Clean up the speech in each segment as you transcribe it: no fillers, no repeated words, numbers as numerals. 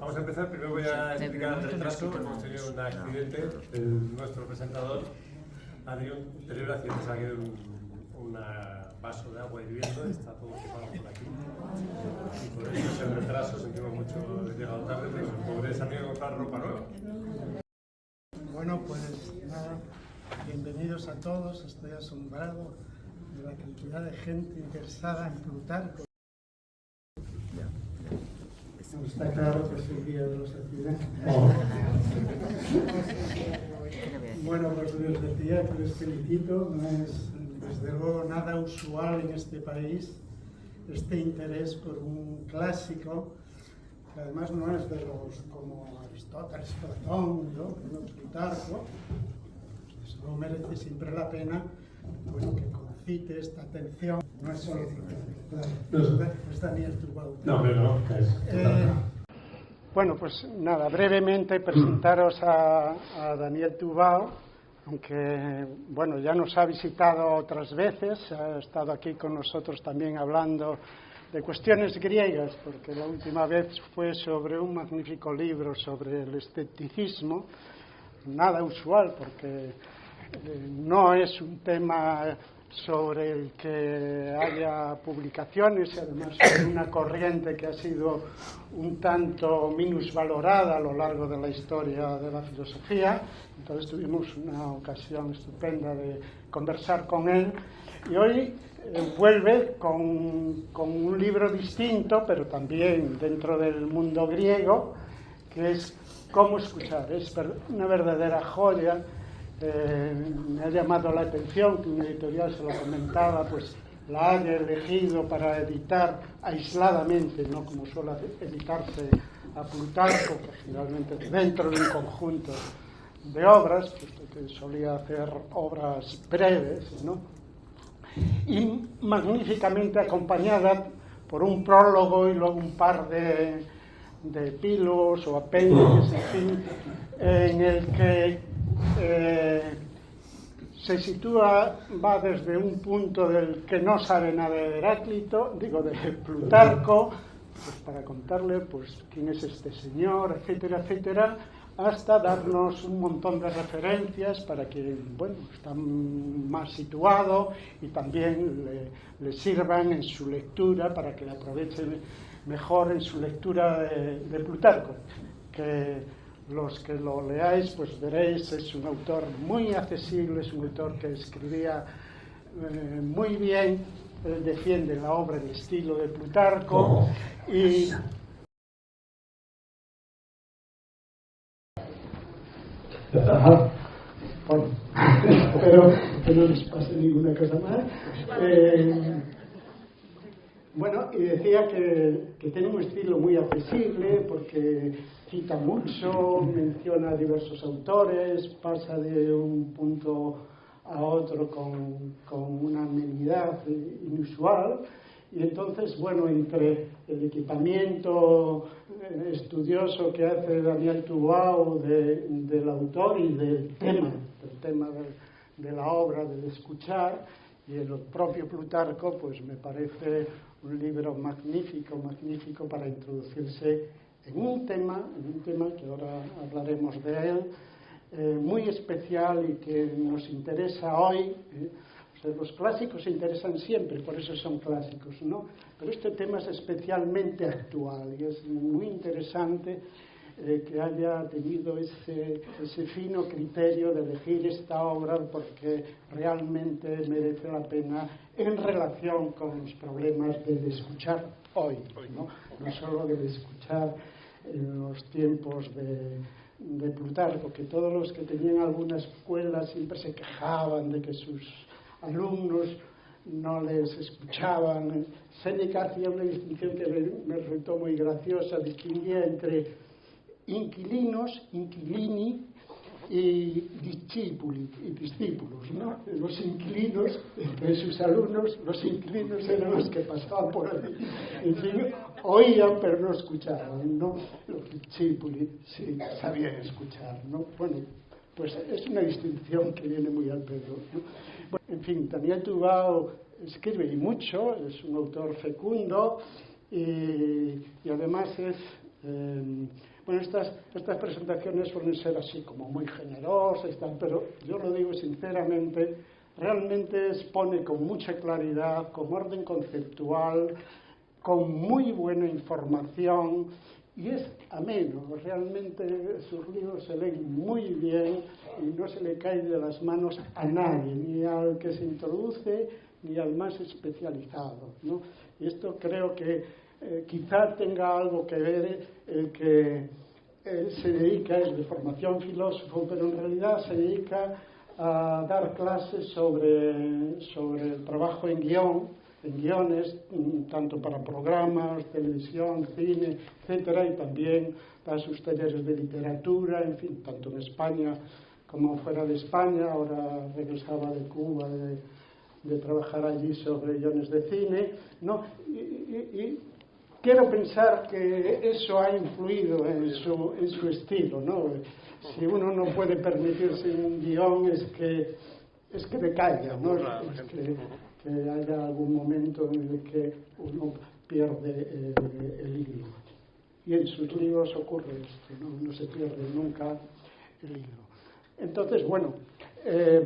Vamos a empezar. Primero voy a explicar el retraso. Hemos tenido un accidente. Nuestro presentador ha tenido un terrible accidente. Se ha quedado un vaso de agua hirviendo. Está todo quemado por aquí. Y por eso es el retraso. Sentimos mucho de llegado tarde. Pero los pobres han tenido que comprar ropa nueva. Bueno, pues nada, bienvenidos a todos. Estoy asombrado de la cantidad de gente interesada en Plutarco. Está claro que es el día de los accidentes. Bueno, pues les decía que les felicito. No es desde luego nada usual en este país este interés por un clásico, que además no es de los como Aristóteles, Platón, ¿no? Plutarco. Eso merece siempre la pena, bueno, que concite esta atención. No es solo Plutarco, es Daniel Tubau. No, pero no. Bueno, pues nada, brevemente presentaros a Daniel Tubau, aunque, bueno, ya nos ha visitado otras veces, ha estado aquí con nosotros también hablando de cuestiones griegas, porque la última vez fue sobre un magnífico libro sobre el escepticismo, nada usual, porque no es un tema sobre el que haya publicaciones, además es una corriente que ha sido un tanto minusvalorada a lo largo de la historia de la filosofía. Entonces tuvimos una ocasión estupenda de conversar con él, y hoy vuelve con un libro distinto, pero también dentro del mundo griego, que es Cómo escuchar. Es una verdadera joya. Me ha llamado la atención que un editorial, se lo comentaba, pues la haya elegido para editar aisladamente, no como suele editarse a Plutarco, que finalmente dentro de un conjunto de obras, puesto que solía hacer obras breves, ¿no? Y magníficamente acompañada por un prólogo y luego un par de epílogos o apéndices, en fin, en el que se sitúa, va desde un punto del que no sabe nada de Heráclito, digo de Plutarco, pues para contarle pues quién es este señor, etcétera, etcétera, hasta darnos un montón de referencias para que, bueno, está más situado y también le sirvan en su lectura, para que le aproveche mejor en su lectura de Plutarco, que los que lo leáis pues veréis, es un autor muy accesible, es un autor que escribía muy bien, defiende la obra del estilo de Plutarco y bueno, espero que no les pase ninguna cosa más. Bueno, y decía que tiene un estilo muy accesible porque cita mucho, menciona a diversos autores, pasa de un punto a otro con una amenidad inusual, y entonces, bueno, entre el equipamiento estudioso que hace Daniel Tubau del autor y del tema de la obra, del escuchar, y el propio Plutarco, pues me parece un libro magnífico para introducirse en un tema que ahora hablaremos de él, muy especial y que nos interesa hoy. O sea, los clásicos se interesan siempre, por eso son clásicos, ¿no? Pero este tema es especialmente actual y es muy interesante que haya tenido ese fino criterio de elegir esta obra, porque realmente merece la pena en relación con los problemas del escuchar hoy, no solo del escuchar en los tiempos de Plutarco, que todos los que tenían alguna escuela siempre se quejaban de que sus alumnos no les escuchaban. Séneca hacía una distinción que me resultó muy graciosa, distinguía entre inquilini y discípulos, ¿no? Los inquilinos, entre sus alumnos, los inquilinos eran los que pasaban por allí. En fin, oían pero no escuchaban, ¿no? Los discípulos sí sabían escuchar, ¿no? Bueno, pues es una distinción que viene muy al pedo, ¿no? Bueno, en fin, Daniel Tubau escribe y mucho, es un autor fecundo y además es Bueno, estas presentaciones suelen ser así como muy generosas y tal, pero yo lo digo sinceramente, realmente expone con mucha claridad, con orden conceptual, con muy buena información, y es ameno. Realmente sus libros se leen muy bien y no se le cae de las manos a nadie, ni al que se introduce ni al más especializado, ¿no? Y esto creo que quizá tenga algo que ver el que él se dedica, es de formación filósofo, pero en realidad se dedica a dar clases sobre el trabajo en guiones, tanto para programas, televisión, cine, etcétera, y también da sus talleres de literatura, en fin, tanto en España como fuera de España. Ahora regresaba de Cuba de trabajar allí sobre guiones de cine, ¿no? Y quiero pensar que eso ha influido en su estilo, ¿no? Si uno no puede permitirse un guión es que decaiga, ¿no? Es que haya algún momento en el que uno pierde el hilo. Y en sus libros ocurre esto, no se pierde nunca el hilo. Entonces, bueno,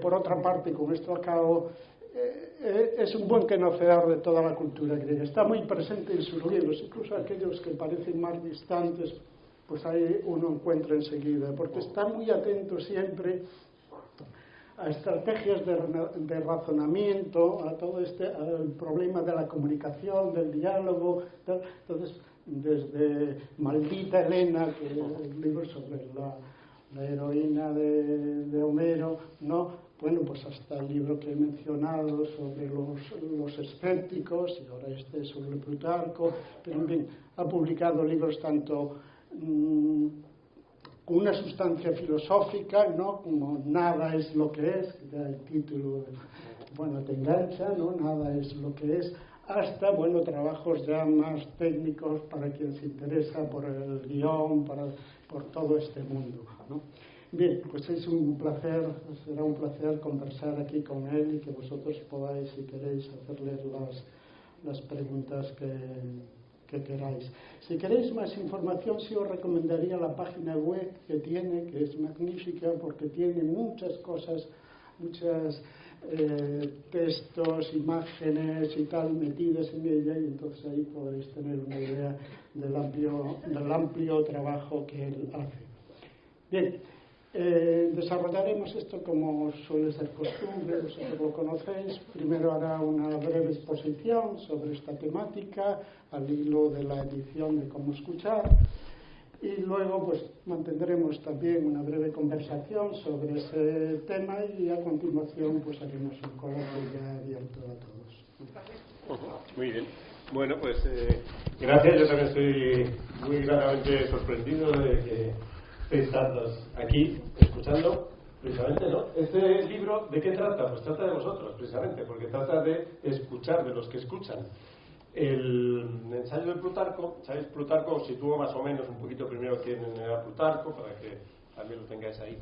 por otra parte, con esto acabo, es un buen conocedor de toda la cultura griega. Está muy presente en sus libros, incluso aquellos que parecen más distantes, pues ahí uno encuentra enseguida, porque está muy atento siempre a estrategias de razonamiento, a todo al problema de la comunicación, del diálogo. Entonces, desde Maldita Helena, que es el libro sobre la heroína de Homero, ¿no? Bueno, pues hasta el libro que he mencionado sobre los escépticos, y ahora este sobre Plutarco, pero en fin, ha publicado libros tanto con una sustancia filosófica, ¿no? Como Nada es lo que es, que da el título, bueno, te engancha, ¿no? Nada es lo que es, hasta, bueno, trabajos ya más técnicos para quien se interesa por el guión, por todo este mundo, ¿no? Bien, pues es un placer, será un placer conversar aquí con él y que vosotros podáis, si queréis, hacerle las preguntas que queráis. Si queréis más información, sí os recomendaría la página web que tiene, que es magnífica porque tiene muchas cosas, muchos textos, imágenes y tal metidas en ella, y entonces ahí podréis tener una idea del amplio trabajo que él hace. Bien, desarrollaremos esto como suele ser costumbre, vosotros lo conocéis. Primero hará una breve exposición sobre esta temática al hilo de la edición de Cómo Escuchar, y luego pues mantendremos también una breve conversación sobre ese tema, y a continuación pues haremos un coloquio ya abierto a todos. Muy bien. Bueno, pues gracias. Yo también estoy muy gratamente sorprendido de que estéis tantos aquí escuchando, precisamente, ¿no? Este libro, ¿de qué trata? Pues trata de vosotros, precisamente, porque trata de escuchar, de los que escuchan. El ensayo de Plutarco, ¿sabéis? Plutarco os sitúo más o menos un poquito primero quién era Plutarco, para que también lo tengáis ahí.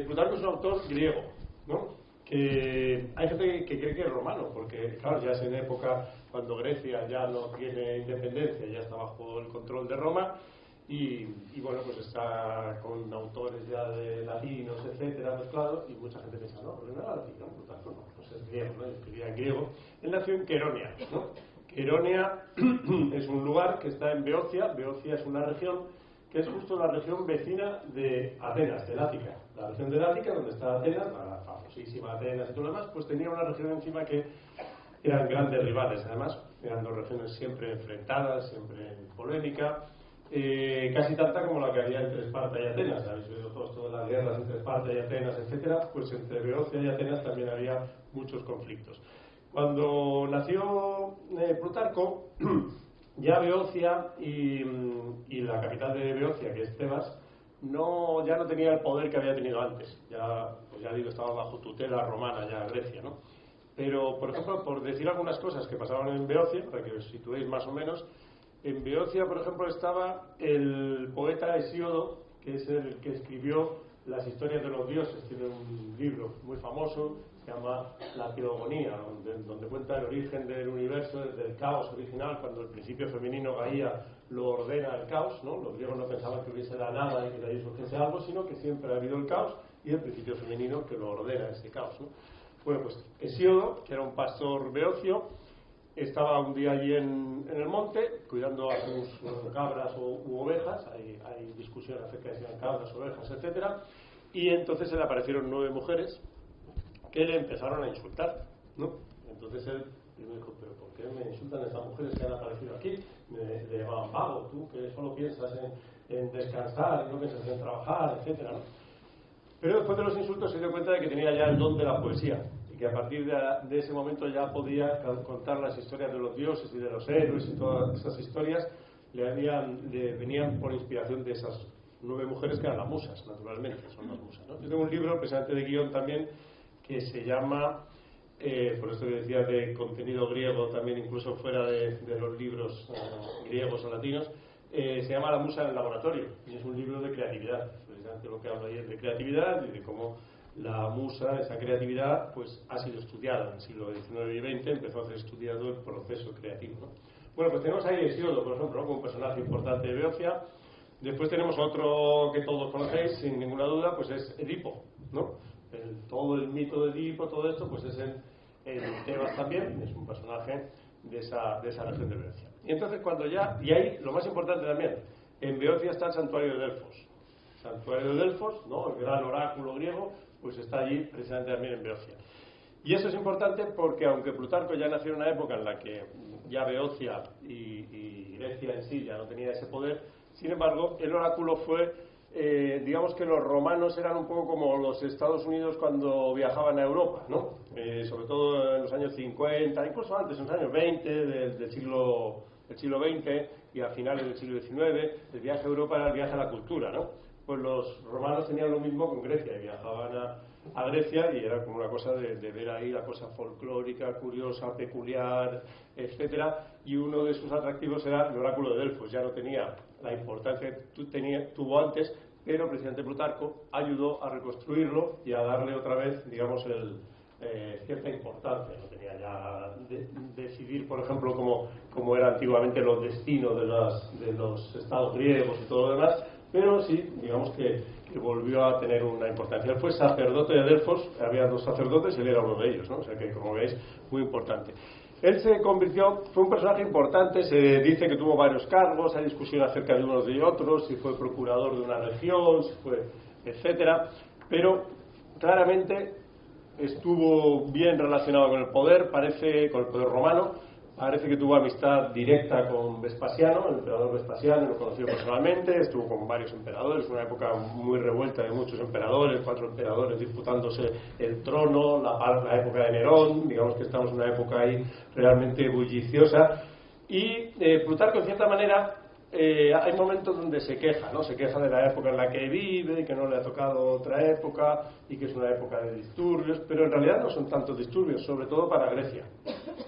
Plutarco es un autor griego, ¿no? Que hay gente que cree que es romano, porque claro, ya es en época cuando Grecia ya no tiene independencia, ya está bajo el control de Roma, y bueno, pues está con autores ya de latinos, etcétera, mezclados, y mucha gente piensa, no, pero no era latino, Plutarco no, pues es griego, ¿no? Escribía en griego. Él nació en Queronia, ¿no? Queronia es un lugar que está en Beocia. Beocia es una región que es justo la región vecina de Atenas, del Ática. La región del Ática, donde está Atenas, la famosísima Atenas y todo lo demás, pues tenía una región encima que eran grandes rivales. Además, eran dos regiones siempre enfrentadas, siempre en polémica, casi tanta como la que había entre Esparta y Atenas. Habéis oído todas las guerras entre Esparta y Atenas, etcétera. Pues entre Beocia y Atenas también había muchos conflictos. Cuando nació Plutarco, ya Beocia y la capital de Beocia, que es Tebas, ya no tenía el poder que había tenido antes. Ya digo, estaba bajo tutela romana, ya Grecia, ¿no? Pero, por ejemplo, por decir algunas cosas que pasaban en Beocia, para que os situéis más o menos, en Beocia, por ejemplo, estaba el poeta Hesíodo, que es el que escribió las historias de los dioses. Tiene un libro muy famoso, se llama La Teogonía, donde cuenta el origen del universo, desde el caos original, cuando el principio femenino Gaia todavía lo ordena el caos, ¿no? Los griegos no pensaban que hubiese la nada y que de ahí surgiese algo, sino que siempre ha habido el caos y el principio femenino que lo ordena ese caos, ¿no? Bueno, pues Hesíodo, que era un pastor beocio, estaba un día allí en el monte cuidando a sus cabras u ovejas. Hay discusión acerca de si eran cabras, ovejas, etcétera, y entonces se le aparecieron 9 mujeres que le empezaron a insultar, ¿no? Entonces él me dijo, pero ¿por qué me insultan estas mujeres que han aparecido aquí? Le llamaban vago, tú que solo piensas en descansar y no piensas en trabajar, etcétera, ¿no? Pero después de los insultos se dio cuenta de que tenía ya el don de la poesía y que a partir de ese momento ya podía contar las historias de los dioses y de los héroes, y todas esas historias le venían por inspiración de esas 9 mujeres que eran las musas, naturalmente, son las musas, ¿no? Yo tengo un libro, precisamente de guión también, que se llama, por esto que decía de contenido griego también, incluso fuera de los libros griegos o latinos, se llama La musa en el laboratorio, y es un libro de creatividad. Precisamente lo que hablo ahí es de creatividad y de cómo la musa, esa creatividad, pues ha sido estudiada en el siglo XIX y XX, empezó a ser estudiado el proceso creativo, ¿no? Bueno, pues tenemos ahí Hesíodo, por ejemplo, ¿no?, como un personaje importante de Beocia. Después tenemos otro que todos conocéis, sin ninguna duda, pues es Edipo, ¿no? Todo el mito de Edipo, todo esto, pues es en Tebas también, es un personaje de esa región de Beocia. Y entonces y ahí, lo más importante también, en Beocia está el santuario de Delfos. El santuario de Delfos, ¿no?, el gran oráculo griego, pues está allí precisamente también en Beocia. Y eso es importante porque aunque Plutarco ya nació en una época en la que ya Beocia y Grecia en sí ya no tenía ese poder, sin embargo, el oráculo fue, digamos que los romanos eran un poco como los Estados Unidos cuando viajaban a Europa, ¿no? Sobre todo en los años 50, incluso antes, en los años 20 del siglo XX y a finales del siglo XIX, el viaje a Europa era el viaje a la cultura, ¿no? Pues los romanos tenían lo mismo con Grecia, y viajaban a Grecia y era como una cosa de ver ahí la cosa folclórica, curiosa, peculiar, etcétera, y uno de sus atractivos era el oráculo de Delfos. Ya no tenía la importancia que tuvo antes, pero precisamente Plutarco ayudó a reconstruirlo y a darle otra vez, digamos, cierta importancia. No tenía ya decidir, por ejemplo, como era antiguamente los destinos de los estados griegos y todo lo demás, pero sí, digamos que volvió a tener una importancia. Él fue sacerdote de Delfos, había 2 sacerdotes y él era uno de ellos, ¿no? O sea que, como veis, muy importante. Él fue un personaje importante, se dice que tuvo varios cargos, hay discusión acerca de unos y otros, si fue procurador de una región, si fue, etcétera, pero claramente estuvo bien relacionado con el poder, con el poder romano. Parece que tuvo amistad directa con Vespasiano, el emperador Vespasiano, lo conoció personalmente, estuvo con varios emperadores, una época muy revuelta de muchos emperadores, 4 emperadores disputándose el trono, la época de Nerón, digamos que estamos en una época ahí realmente bulliciosa. Y Plutarco, en cierta manera, hay momentos donde se queja, ¿no? Se queja de la época en la que vive, que no le ha tocado otra época y que es una época de disturbios, pero en realidad no son tantos disturbios, sobre todo para Grecia.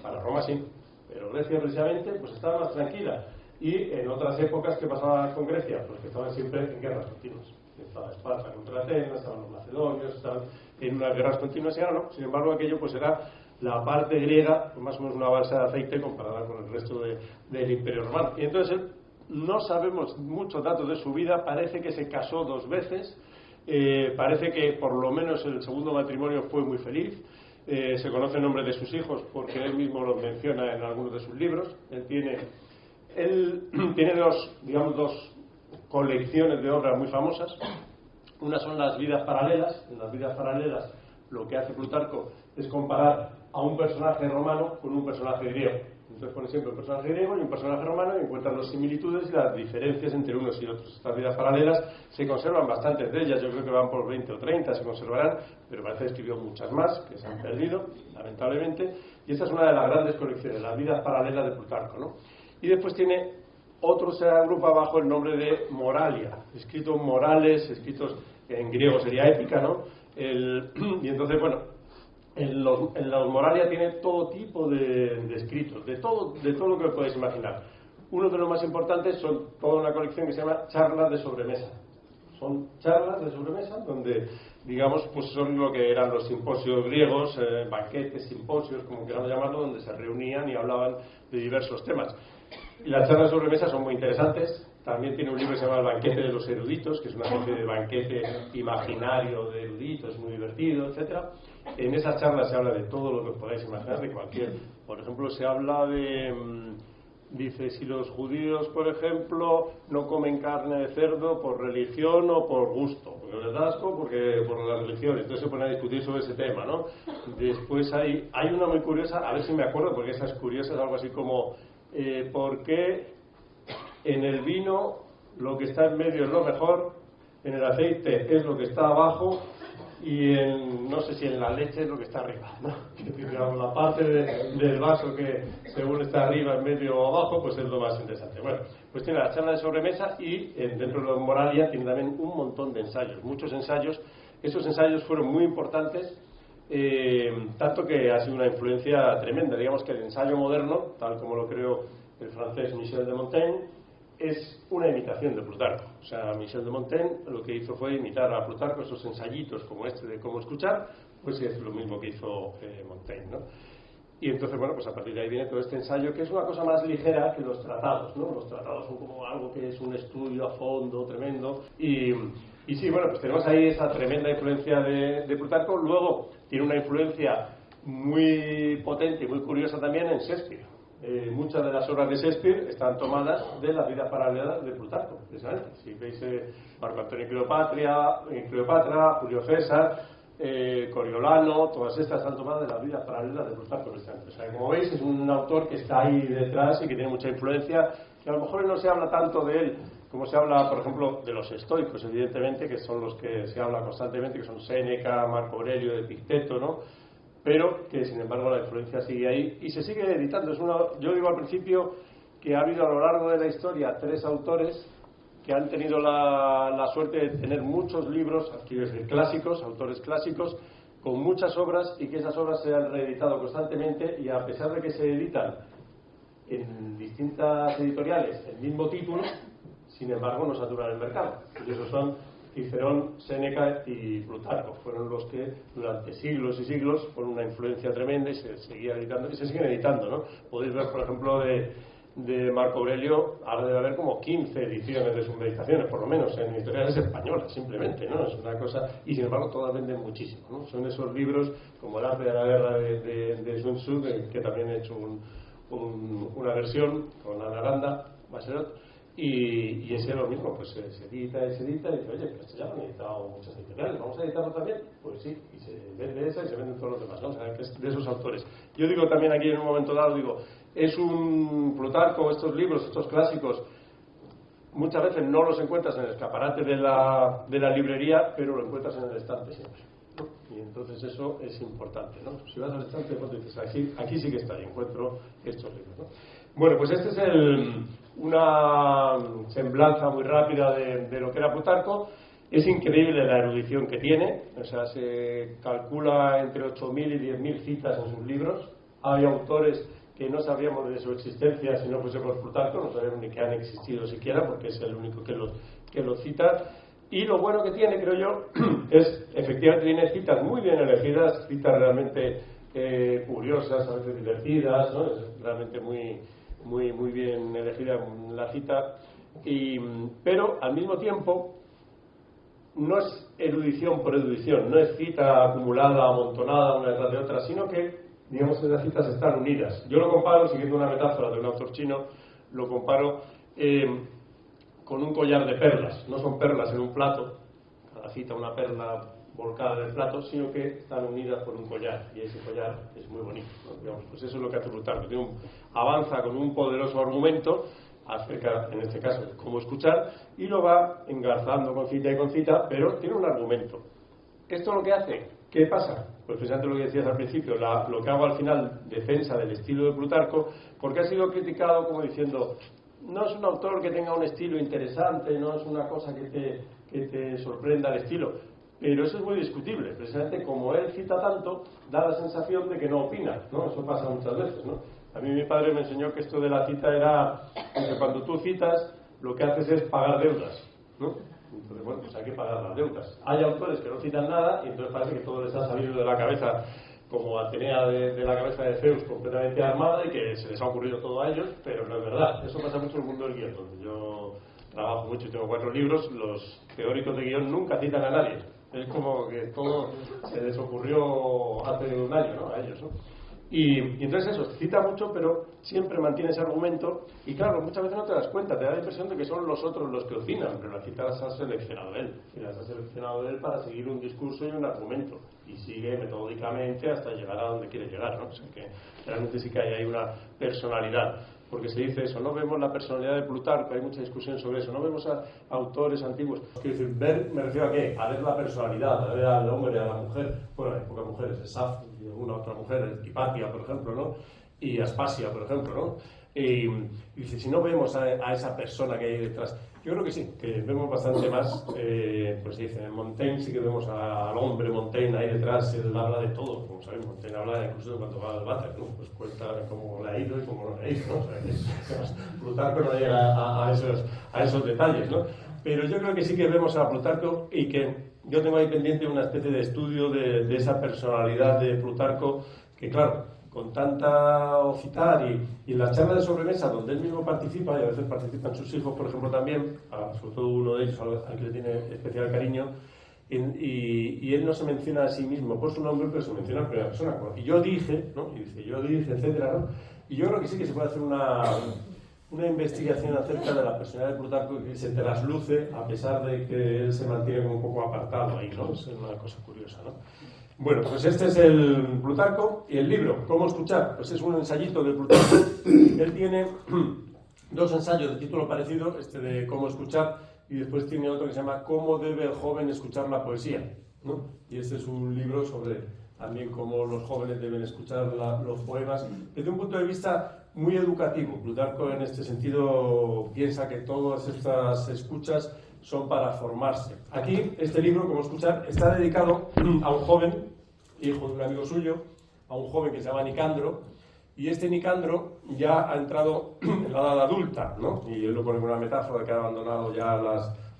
Para Roma sí. Pero Grecia precisamente pues estaba más tranquila, y en otras épocas que pasaban con Grecia, pues que estaban siempre en guerras continuas. Estaba Esparta contra Atenas, estaban los macedonios, estaban en unas guerras continuas, y ahora no. Sin embargo, aquello pues era la parte griega, pues más o menos una balsa de aceite comparada con el resto del Imperio Romano. Y entonces no sabemos muchos datos de su vida. Parece que se casó 2 veces, parece que por lo menos el segundo matrimonio fue muy feliz. Se conoce el nombre de sus hijos porque él mismo los menciona en algunos de sus libros. Él tiene dos colecciones de obras muy famosas. Una son las vidas paralelas. En las vidas paralelas lo que hace Plutarco es comparar a un personaje romano con un personaje griego. Entonces pone siempre un personaje griego y un personaje romano y encuentran las similitudes y las diferencias entre unos y otros. Estas vidas paralelas se conservan bastantes de ellas, yo creo que van por 20 o 30, se conservarán, pero parece que escribió muchas más, que se han perdido, lamentablemente, y esta es una de las grandes colecciones, las vidas paralelas de Plutarco, ¿no? Y después tiene otro, se agrupa bajo el nombre de Moralia, escritos morales, escritos en griego sería épica, ¿no? Y entonces, bueno, en los Moralia tiene todo tipo de escritos, de todo lo que podéis imaginar. Uno de los más importantes son toda una colección que se llama Charlas de sobremesa. son charlas de sobremesa donde, digamos, pues son lo que eran los simposios griegos, banquetes, simposios, como queramos llamarlo, donde se reunían y hablaban de diversos temas. Y las charlas de sobremesa son muy interesantes. También tiene un libro que se llama El banquete de los eruditos, que es una especie de banquete imaginario de eruditos, muy divertido, etcétera. En esas charlas se habla de todo lo que podáis imaginar, de cualquier. Por ejemplo, se habla de, dice, si los judíos, por ejemplo, no comen carne de cerdo por religión o por gusto, porque les da asco, porque por la religión. Entonces se pone a discutir sobre ese tema, ¿no? Después hay una muy curiosa, a ver si me acuerdo, porque esa es curiosa, es algo así como ¿por qué en el vino lo que está en medio es lo mejor, en el aceite es lo que está abajo y no sé si en la leche es lo que está arriba, ¿no? Digamos, la parte del vaso que según está arriba, en medio o abajo, pues es lo más interesante. Bueno, pues tiene la charla de sobremesa y dentro de la Moralia tiene también un montón de ensayos, muchos ensayos. Esos ensayos fueron muy importantes, tanto que ha sido una influencia tremenda. Digamos que el ensayo moderno, tal como lo creó el francés Michel de Montaigne, es una imitación de Plutarco. O sea, Michel de Montaigne lo que hizo fue imitar a Plutarco, esos ensayitos como este de cómo escuchar, pues es lo mismo que hizo Montaigne, ¿no? Y entonces, bueno, pues a partir de ahí viene todo este ensayo, que es una cosa más ligera que los tratados, ¿no? Los tratados son como algo que es un estudio a fondo tremendo. Y sí, bueno, pues tenemos ahí esa tremenda influencia de Plutarco. Luego tiene una influencia muy potente y muy curiosa también en Shakespeare. Muchas de las obras de Shakespeare están tomadas de la vida paralela de Plutarco, precisamente. Si veis Marco Antonio y Cleopatra, Julio César, Coriolano, todas estas están tomadas de la vida paralela de Plutarco, precisamente. O sea, como veis, es un autor que está ahí detrás y que tiene mucha influencia, que a lo mejor no se habla tanto de él como se habla, por ejemplo, de los estoicos, evidentemente, que son los que se habla constantemente, que son Séneca, Marco Aurelio, Epicteto, ¿no? Pero que sin embargo la influencia sigue ahí y se sigue editando. Yo digo al principio que ha habido a lo largo de la historia 3 autores que han tenido la suerte de tener muchos libros, quiero decir, clásicos, autores clásicos, con muchas obras, y que esas obras se han reeditado constantemente, y a pesar de que se editan en distintas editoriales el mismo título, sin embargo no saturan el mercado. Y esos son Cicerón, Séneca y Plutarco. Fueron los que durante siglos y siglos fueron una influencia tremenda y se seguían editando y se siguen editando, ¿no? Podéis ver, por ejemplo, de Marco Aurelio, ahora debe haber como 15 ediciones de sus meditaciones, por lo menos, en editoriales españolas, simplemente, ¿no? Es una cosa, y sin embargo todas venden muchísimo, ¿no? Son esos libros como El arte de la guerra de Sun Tzu, que también he hecho una versión con Ana Aranda Baserot. Y ese es lo mismo, pues se edita y se dice, oye, pues ya lo han editado muchas editoriales, ¿vamos a editarlo también? Pues sí, y se vende esa y se venden todos los demás, ¿no? O sea, que es de esos autores. Yo digo también aquí en un momento dado, es un Plutarco, estos libros, estos clásicos, muchas veces no los encuentras en el escaparate de la librería, pero lo encuentras en el estante siempre, ¿no? Y entonces eso es importante, ¿no? Si vas al estante, pues dices, aquí sí que está, y encuentro estos libros, ¿no? Bueno, pues este es una semblanza muy rápida de lo que era Plutarco. Es increíble la erudición que tiene, o sea, se calcula entre 8.000 y 10.000 citas en sus libros. Hay autores que no sabíamos de su existencia si no fuese por Plutarco, no sabemos ni que han existido siquiera, porque es el único que los cita. Y lo bueno que tiene, creo yo, es efectivamente tiene citas muy bien elegidas, citas realmente curiosas, a veces divertidas, ¿no? Es realmente muy bien elegida la cita, pero al mismo tiempo no es erudición por erudición, no es cita acumulada, amontonada una detrás de otra, sino que, digamos, que las citas están unidas. Yo lo comparo, siguiendo una metáfora de un autor chino, lo comparo con un collar de perlas. No son perlas en un plato, cada cita una perla volcada en el plato, sino que están unidas por un collar, y ese collar es muy bonito, ¿no? Digamos, pues eso es lo que hace Plutarco. Avanza con un poderoso argumento acerca, en este caso, de cómo escuchar, y lo va engarzando con cita y con cita, pero tiene un argumento. ¿Esto lo que hace? ¿Qué pasa? Pues precisamente lo que decías al principio, lo que hago al final, defensa del estilo de Plutarco, porque ha sido criticado como diciendo, no es un autor que tenga un estilo interesante, no es una cosa que te sorprenda el estilo, pero eso es muy discutible. Precisamente como él cita tanto, da la sensación de que no opina, ¿no? Eso pasa muchas veces, ¿no? A mí mi padre me enseñó que esto de la cita era que cuando tú citas, lo que haces es pagar deudas. ¿no? Entonces, bueno, pues hay que pagar las deudas. Hay autores que no citan nada y entonces parece que todo les ha salido de la cabeza, como Atenea de la cabeza de Zeus, completamente armada, y que se les ha ocurrido todo a ellos, pero no es verdad. Eso pasa mucho en el mundo del guión, donde yo trabajo mucho y tengo 4 libros. Los teóricos de guión nunca citan a nadie. Es como que todo se les ocurrió hace un año, ¿no? A ellos, ¿no? Y entonces eso, cita mucho, pero siempre mantiene ese argumento, y claro, muchas veces no te das cuenta, te da la impresión de que son los otros los que opinan, pero la cita las ha seleccionado él, y las ha seleccionado él para seguir un discurso y un argumento, y sigue metódicamente hasta llegar a donde quiere llegar, ¿no? O sea que realmente sí que hay ahí una personalidad, porque se dice eso, no vemos la personalidad de Plutarco, hay mucha discusión sobre eso, no vemos a autores antiguos. Quiero decir, ver, me refiero a qué, a ver la personalidad, a ver al hombre y a la mujer. Bueno, hay pocas mujeres, es Safo y alguna otra mujer, Hipatia, por ejemplo, ¿no? Y Aspasia, por ejemplo, ¿no? Y dice, si no vemos a esa persona que hay detrás, yo creo que sí, que vemos bastante más, pues dice, en Montaigne sí que vemos al hombre Montaigne ahí detrás, él habla de todo, como sabéis, Montaigne habla incluso de cuando va al váter, ¿no? Pues cuenta cómo le ha ido y cómo no le ha ido, ¿no? O sea, que Plutarco no llega a esos detalles, ¿no? Pero yo creo que sí que vemos a Plutarco, y que yo tengo ahí pendiente una especie de estudio de esa personalidad de Plutarco, que claro, con tanta citar y en las charlas de sobremesa donde él mismo participa, y a veces participan sus hijos, por ejemplo, también, sobre todo uno de ellos al que le tiene especial cariño, y él no se menciona a sí mismo por su nombre, pero se menciona en primera persona, y yo dije, ¿no? Y dice, yo dije, etcétera, ¿no? Y yo creo que sí que se puede hacer una investigación acerca de la personalidad de Plutarco, que se trasluce a pesar de que él se mantiene como un poco apartado ahí, ¿no? Es una cosa curiosa, ¿no? Bueno, pues este es el Plutarco, y el libro, ¿Cómo escuchar? Pues es un ensayito de Plutarco. Él tiene 2 ensayos de título parecido, este de Cómo escuchar, y después tiene otro que se llama Cómo debe el joven escuchar la poesía, ¿no? Y este es un libro sobre también cómo los jóvenes deben escuchar los poemas desde un punto de vista muy educativo. Plutarco en este sentido piensa que todas estas escuchas son para formarse. Aquí, este libro, Cómo escuchar, está dedicado a un joven, hijo de un amigo suyo, a un joven que se llama Nicandro, y este Nicandro ya ha entrado en la edad adulta, ¿no? Y él lo pone con una metáfora, que ha abandonado ya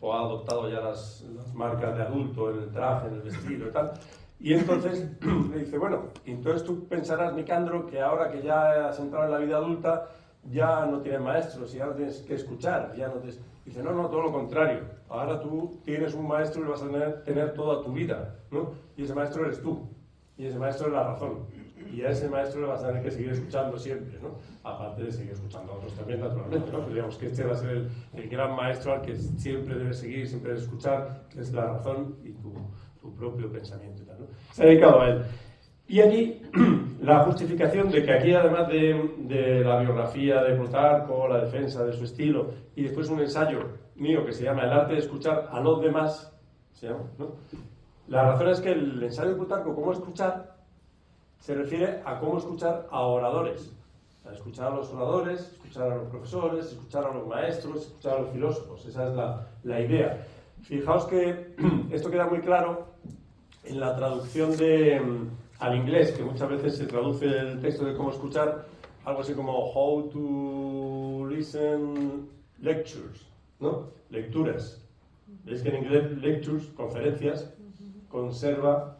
o ha adoptado ya las marcas de adulto en el traje, en el vestido y tal. Y entonces le dice, bueno, entonces tú pensarás, Nicandro, que ahora que ya has entrado en la vida adulta, ya no tienes maestros, ya no tienes que escuchar, ya no tienes... Dice, no, todo lo contrario. Ahora tú tienes un maestro y lo vas a tener toda tu vida, ¿no? Y ese maestro eres tú. Y ese maestro es la razón. Y a ese maestro le vas a tener que seguir escuchando siempre, ¿no? Aparte de seguir escuchando a otros también, naturalmente, ¿no? Pero digamos que este va a ser el gran maestro al que siempre debes seguir, siempre debes escuchar, que es la razón y tu propio pensamiento y tal, ¿no? Se ha dedicado a él. Y aquí, la justificación de que aquí, además de la biografía de Plutarco, la defensa de su estilo, y después un ensayo mío que se llama El arte de escuchar a los demás, se llama, ¿no? La razón es que el ensayo de Plutarco, Cómo escuchar, se refiere a cómo escuchar a oradores. A escuchar a los oradores, escuchar a los profesores, escuchar a los maestros, escuchar a los filósofos. Esa es la idea. Fijaos que esto queda muy claro en la traducción al inglés, que muchas veces se traduce el texto de Cómo escuchar, algo así como How to listen lectures, ¿no? Lecturas. Veis que en inglés lectures, conferencias, conserva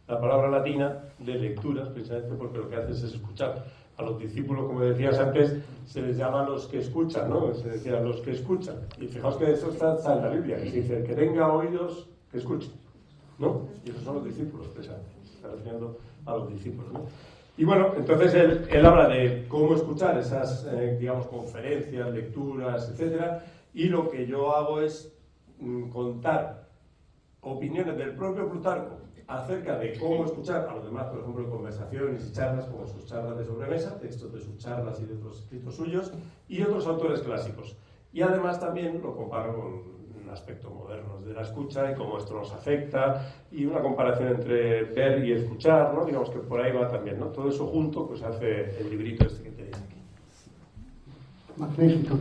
la palabra latina de lecturas, precisamente porque lo que haces es escuchar. A los discípulos, como decías antes, se les llama los que escuchan, ¿no? Se decía los que escuchan. Y fijaos que eso está en la Biblia, que se dice, el que tenga oídos, que escuche, ¿no? Y esos son los discípulos, precisamente. Se está refiriendo a los discípulos, ¿no? Y bueno, entonces él habla de cómo escuchar esas, digamos, conferencias, lecturas, etcétera, y lo que yo hago es contar opiniones del propio Plutarco acerca de cómo escuchar a los demás, por ejemplo, en conversaciones y charlas, como sus charlas de sobremesa, textos de sus charlas y de otros escritos suyos, y otros autores clásicos. Y además también lo comparo con un aspecto moderno de la escucha y cómo esto nos afecta, y una comparación entre ver y escuchar, ¿no? Digamos que por ahí va también, ¿no? Todo eso junto pues hace el librito este que tenéis aquí. Magnífico.